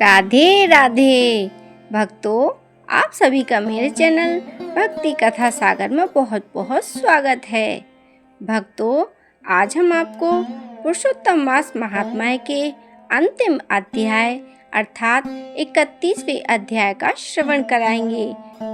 राधे राधे भक्तों, आप सभी का मेरे चैनल भक्ति कथा सागर में बहुत बहुत स्वागत है। भक्तों, आज हम आपको पुरुषोत्तम मास महात्म्य के अंतिम अध्याय अर्थात 31वें अध्याय का श्रवण कराएंगे,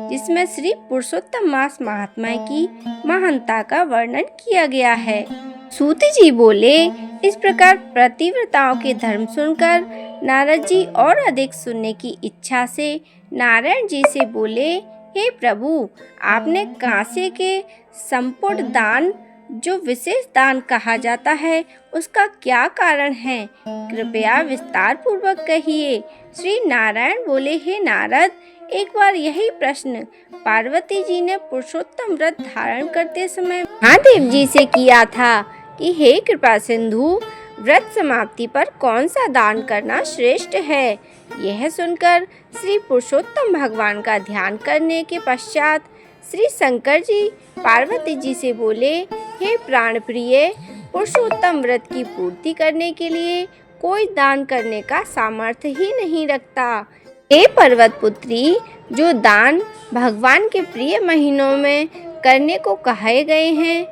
जिसमें श्री पुरुषोत्तम मास महात्म्य की महानता का वर्णन किया गया है। सूत जी बोले, इस प्रकार पतिव्रताओं के धर्म सुनकर नारद जी और अधिक सुनने की इच्छा से नारायण जी से बोले, हे प्रभु, आपने कांसे के संपुट दान, जो विशेष दान कहा जाता है, उसका क्या कारण है? कृपया विस्तार पूर्वक कहिए। श्री नारायण बोले, हे नारद, एक बार यही प्रश्न पार्वती जी ने पुरुषोत्तम व्रत धारण करते समय महादेव जी से किया था कि हे कृपा सिंधु, व्रत समाप्ति पर कौन सा दान करना श्रेष्ठ है। यह सुनकर श्री पुरुषोत्तम भगवान का ध्यान करने के पश्चात श्री शंकर जी पार्वती जी से बोले, हे प्राण प्रिय, पुरुषोत्तम व्रत की पूर्ति करने के लिए कोई दान करने का सामर्थ्य ही नहीं रखता। हे पर्वत पुत्री, जो दान भगवान के प्रिय महीनों में करने को कहे गए हैं,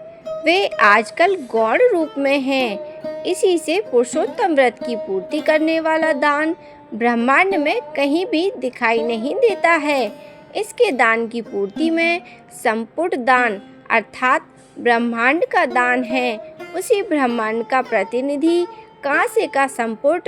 वे आजकल गौण रूप में हैं। इसी से पुरुषोत्तम व्रत की पूर्ति करने वाला दान ब्रह्मांड में कहीं भी दिखाई नहीं देता है। इसके दान की पूर्ति में संपुट दान अर्थात ब्रह्मांड का दान है। उसी ब्रह्मांड का प्रतिनिधि कांसे का संपुट,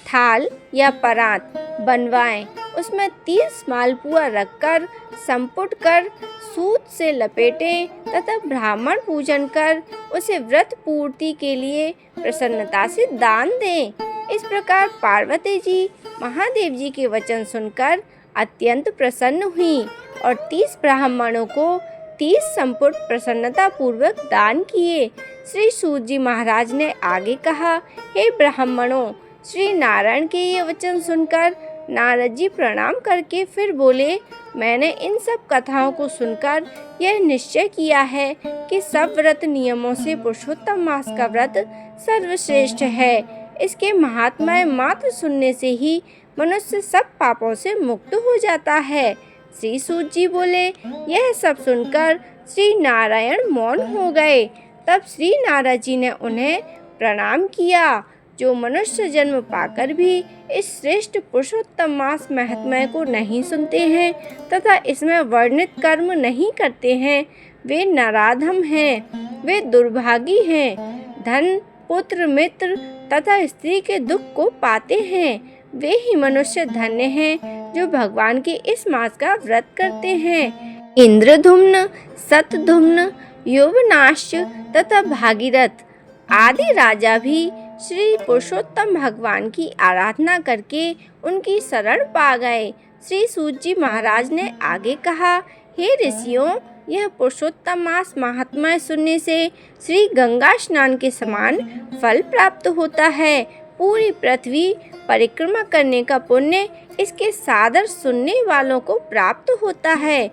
थाल या परात बनवाएं, उसमें 30 मालपुआ रखकर संपुट कर सूत से लपेटें तथा ब्राह्मण पूजन कर उसे व्रत पूर्ति के लिए प्रसन्नता से दान दें। इस प्रकार पार्वती जी महादेव जी के वचन सुनकर अत्यंत प्रसन्न हुई और 30 ब्राह्मणों को 30 संपुट प्रसन्नता पूर्वक दान किए। श्री सूत जी महाराज ने आगे कहा, हे ब्राह्मणों, श्री नारायण के ये वचन सुनकर नारद जी प्रणाम करके फिर बोले, मैंने इन सब कथाओं को सुनकर यह निश्चय किया है कि सब व्रत नियमों से पुरुषोत्तम मास का व्रत सर्वश्रेष्ठ है। इसके महात्म्य मात्र सुनने से ही मनुष्य सब पापों से मुक्त हो जाता है। श्री सूत जी बोले, यह सब सुनकर श्री नारायण मौन हो गए। तब श्री नारद जी ने उन्हें प्रणाम किया, जो मनुष्य जन्म पाकर भी इस श्रेष्ठ पुरुषोत्तम मास महात्म्य को नहीं सुनते हैं तथा इसमें वर्णित कर्म नहीं करते हैं, वे नराधम हैं, वे दुर्भागी हैं, धन, पुत्र, मित्र तथा स्त्री के दुख को पाते हैं। वे ही मनुष्य धन्य हैं जो भगवान के इस मास का व्रत करते हैं। इंद्रधुम्न, शतधुम्न, यौवनाश्च तथा भागीरथ आदि राजा भी श्री पुरुषोत्तम भगवान की आराधना करके उनकी शरण पा गए। श्री सूत जी महाराज ने आगे कहा, हे ऋषियों, यह पुरुषोत्तम मास महात्म्य सुनने से श्री गंगा स्नान के समान फल प्राप्त होता है। पूरी पृथ्वी परिक्रमा करने का पुण्य इसके सादर सुनने वालों को प्राप्त होता है।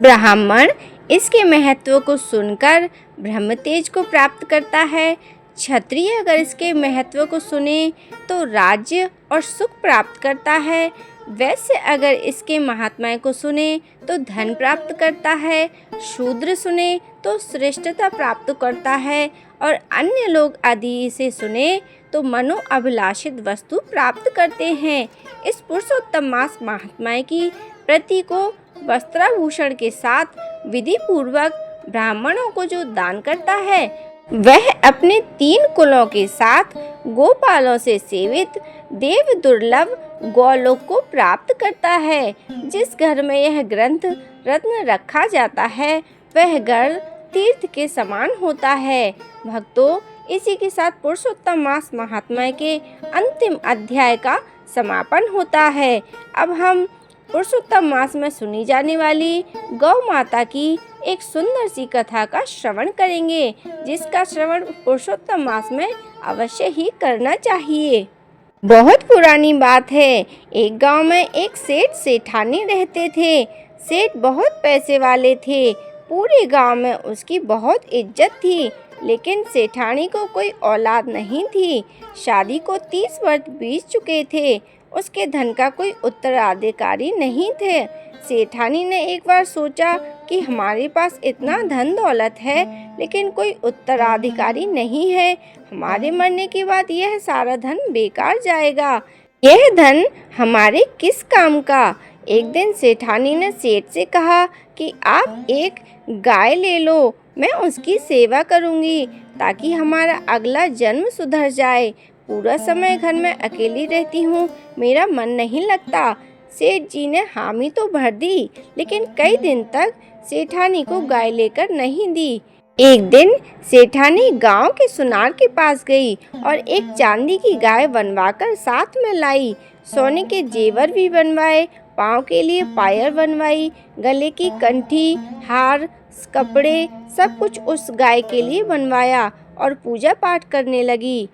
ब्राह्मण इसके महत्व को सुनकर ब्रह्म तेज को प्राप्त करता है। क्षत्रिय अगर इसके महत्व को सुने तो राज्य और सुख प्राप्त करता है। वैश्य अगर इसके महात्म्य को सुने तो धन प्राप्त करता है। शूद्र सुने तो श्रेष्ठता प्राप्त करता है और अन्य लोग आदि इसे सुने तो मनो अभिलाषित वस्तु प्राप्त करते हैं। इस पुरुषोत्तम मास महात्म्य की प्रति को वस्त्राभूषण के साथ विधि पूर्वक ब्राह्मणों को जो दान करता है, वह अपने 3 कुलों के साथ गोपालों से सेवित देव दुर्लभ गौलोक को प्राप्त करता है। जिस घर में यह ग्रंथ रत्न रखा जाता है, वह घर तीर्थ के समान होता है। भक्तों, इसी के साथ पुरुषोत्तम मास महात्म्य के अंतिम अध्याय का समापन होता है। अब हम पुरुषोत्तम मास में सुनी जाने वाली गौ माता की एक सुंदर सी कथा का श्रवण करेंगे, जिसका श्रवण पुरुषोत्तम मास में अवश्य ही करना चाहिए। बहुत पुरानी बात है। एक गांव में एक सेठ सेठानी रहते थे। सेठ बहुत पैसे वाले थे। पूरे गांव में उसकी बहुत इज्जत थी, लेकिन सेठानी को कोई औलाद नहीं थी। शादी को 30 वर्ष बीत चुके थे। उसके धन का कोई उत्तराधिकारी नहीं थे। सेठानी ने एक बार सोचा कि हमारे पास इतना धन दौलत है, लेकिन कोई उत्तराधिकारी नहीं है। हमारे मरने के बाद यह सारा धन बेकार जाएगा। यह धन हमारे किस काम का? एक दिन सेठानी ने सेठ से कहा कि आप एक गाय ले लो, मैं उसकी सेवा करूंगी ताकि हमारा अगला जन्म सुधर जाए। पूरा समय घर में अकेली रहती हूँ, मेरा मन नहीं लगता। सेठ जी ने हामी तो भर दी, लेकिन कई दिन तक सेठानी को गाय लेकर नहीं दी। एक दिन सेठानी गांव के सुनार के पास गई और एक चांदी की गाय बनवाकर साथ में लाई। सोने के जेवर भी बनवाए, पाँव के लिए पायल बनवाई, गले की कंठी, हार, कपड़े, सब कुछ उस गाय के लिए बनवाया और पूजा पाठ करने लगी।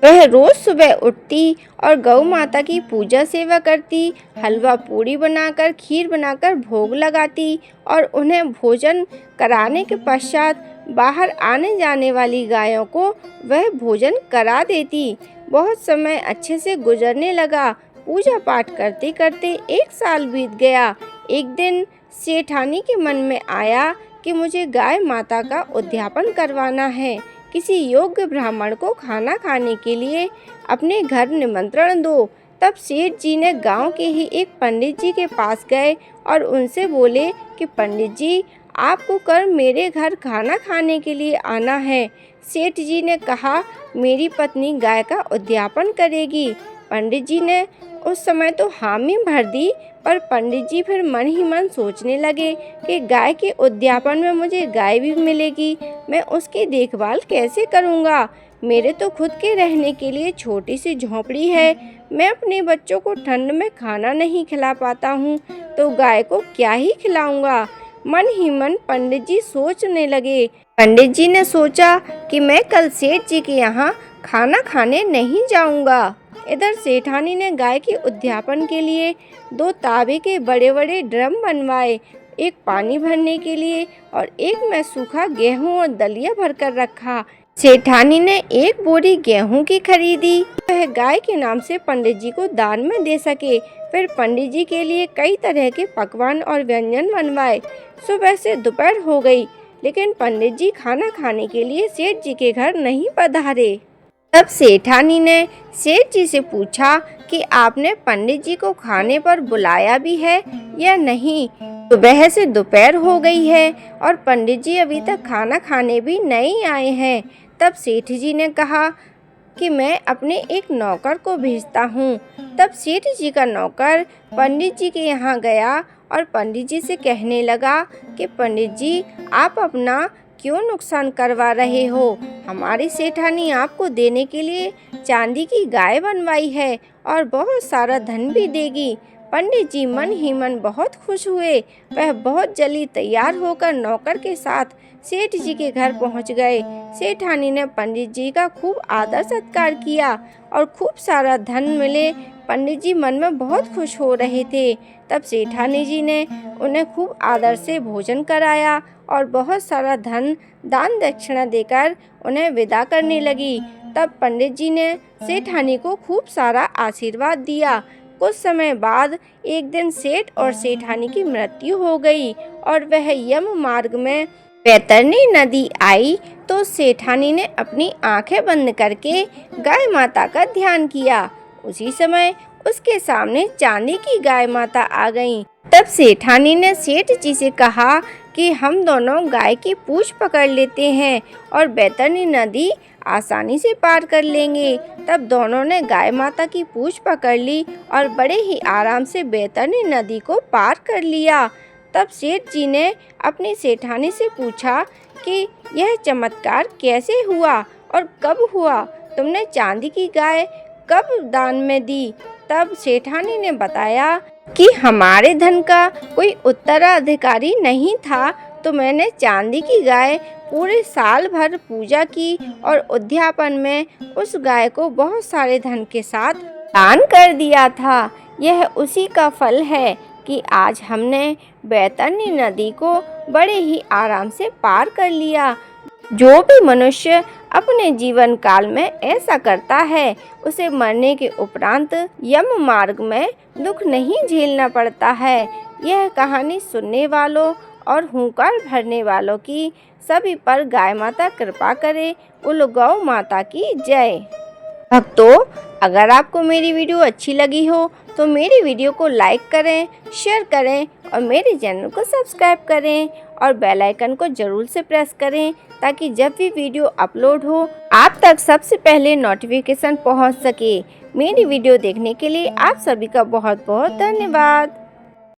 वह रोज सुबह उठती और गौ माता की पूजा सेवा करती, हलवा पूड़ी बनाकर, खीर बनाकर भोग लगाती और उन्हें भोजन कराने के पश्चात बाहर आने जाने वाली गायों को वह भोजन करा देती। बहुत समय अच्छे से गुजरने लगा। पूजा पाठ करते करते 1 साल बीत गया। एक दिन सेठानी के मन में आया कि मुझे गाय माता का उद्यापन करवाना है। किसी योग्य ब्राह्मण को खाना खाने के लिए अपने घर निमंत्रण दो। तब सेठ जी ने गांव के ही एक पंडित जी के पास गए और उनसे बोले कि पंडित जी, आपको कल मेरे घर खाना खाने के लिए आना है। सेठ जी ने कहा, मेरी पत्नी गाय का उद्यापन करेगी। पंडित जी ने उस समय तो हामी भर दी, पर पंडित जी फिर मन ही मन सोचने लगे कि गाय के उद्यापन में मुझे गाय भी मिलेगी, मैं उसकी देखभाल कैसे करूँगा? मेरे तो खुद के रहने के लिए छोटी सी झोंपड़ी है, मैं अपने बच्चों को ठंड में खाना नहीं खिला पाता हूँ, तो गाय को क्या ही खिलाऊंगा? मन ही मन पंडित जी सोचने लगे। पंडित जी ने सोचा कि मैं कल सेठ जी के यहाँ खाना खाने नहीं जाऊंगा। इधर सेठानी ने गाय के उद्यापन के लिए 2 तांबे के बड़े बड़े ड्रम बनवाए, एक पानी भरने के लिए और एक में सूखा गेहूं और दलिया भरकर रखा। सेठानी ने 1 बोरी गेहूं की खरीदी, वह गाय के नाम से पंडित जी को दान में दे सके। फिर पंडित जी के लिए कई तरह के पकवान और व्यंजन बनवाए। सुबह से दोपहर हो गई, लेकिन पंडित जी खाना खाने के लिए सेठ जी के घर नहीं पधारे। तब सेठानी ने सेठ जी से पूछा कि आपने पंडित जी को खाने पर बुलाया भी है या नहीं? सुबह से दोपहर हो गई है और पंडित जी अभी तक खाना खाने भी नहीं आए हैं। तब सेठ जी ने कहा कि मैं अपने एक नौकर को भेजता हूँ। तब सेठ जी का नौकर पंडित जी के यहाँ गया और पंडित जी से कहने लगा कि पंडित जी, आप अपना क्यों नुकसान करवा रहे हो? हमारी सेठानी आपको देने के लिए चांदी की गाय बनवाई है और बहुत सारा धन भी देगी। पंडित जी मन ही मन बहुत खुश हुए। वह बहुत जल्दी तैयार होकर नौकर के साथ सेठ जी के घर पहुंच गए। सेठानी ने पंडित जी का खूब आदर सत्कार किया और खूब सारा धन मिले। पंडित जी मन में बहुत खुश हो रहे थे। तब सेठानी जी ने उन्हें खूब आदर से भोजन कराया और बहुत सारा धन दान दक्षिणा देकर उन्हें विदा करने लगी। तब पंडित जी ने सेठानी को खूब सारा आशीर्वाद दिया। कुछ समय बाद एक दिन सेठ और सेठानी की मृत्यु हो गई और वह यम मार्ग में बैतरणी नदी आई तो सेठानी ने अपनी आंखें बंद करके गाय माता का ध्यान किया। उसी समय उसके सामने चांदी की गाय माता आ गईं। तब सेठानी ने सेठ जी से कहा कि हम दोनों गाय की पूंछ पकड़ लेते हैं और बैतरणी नदी आसानी से पार कर लेंगे। तब दोनों ने गाय माता की पूंछ पकड़ ली और बड़े ही आराम से बैतरणी नदी को पार कर लिया। तब सेठ जी ने अपनी सेठानी से पूछा कि यह चमत्कार कैसे हुआ और कब हुआ? तुमने चांदी की गाय कब दान में दी? तब सेठानी ने बताया कि हमारे धन का कोई उत्तराधिकारी नहीं था, तो मैंने चांदी की गाय पूरे साल भर पूजा की और उद्यापन में उस गाय को बहुत सारे धन के साथ दान कर दिया था। यह उसी का फल है कि आज हमने बैतरणी नदी को बड़े ही आराम से पार कर लिया। जो भी मनुष्य अपने जीवन काल में ऐसा करता है उसे मरने के उपरांत यम मार्ग में दुख नहीं झेलना पड़ता है। यह कहानी सुनने वालों और हुंकार भरने वालों की सभी पर गाय माता कृपा करे। बोलो गौ माता की जय। भक्तों, अगर आपको मेरी वीडियो अच्छी लगी हो तो मेरी वीडियो को लाइक करें, शेयर करें और मेरे चैनल को सब्सक्राइब करें और बेल आइकन को ज़रूर से प्रेस करें ताकि जब भी वीडियो अपलोड हो आप तक सबसे पहले नोटिफिकेशन पहुंच सके। मेरी वीडियो देखने के लिए आप सभी का बहुत बहुत धन्यवाद।